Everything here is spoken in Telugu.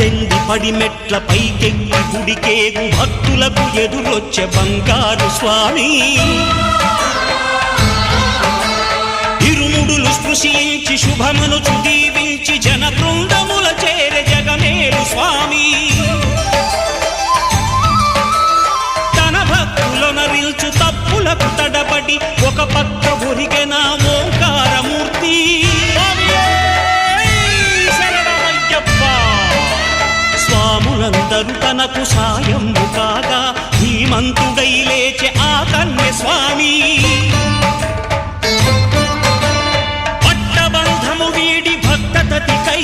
పద్దెంది పడిమెట్ల పైకెక్కి గుడికేగు భక్తులకు ఎదురొచ్చే బంగారు స్వామి ఇరుముడులు స్పృశించి శుభమనుచు దీవించి జన బృందముల చేరే జగమేలు స్వామి తన భక్తులనరిల్చు తప్పులకు తడబడి ఒక పక్క ఒరిగెన ఓంకారమూర్తి స్వాములందరూ తనకు సాయము కాగా ధీమంతుడై లేచే ఆ కన్య స్వామి పట్టబంధము వీడి భక్తతతికై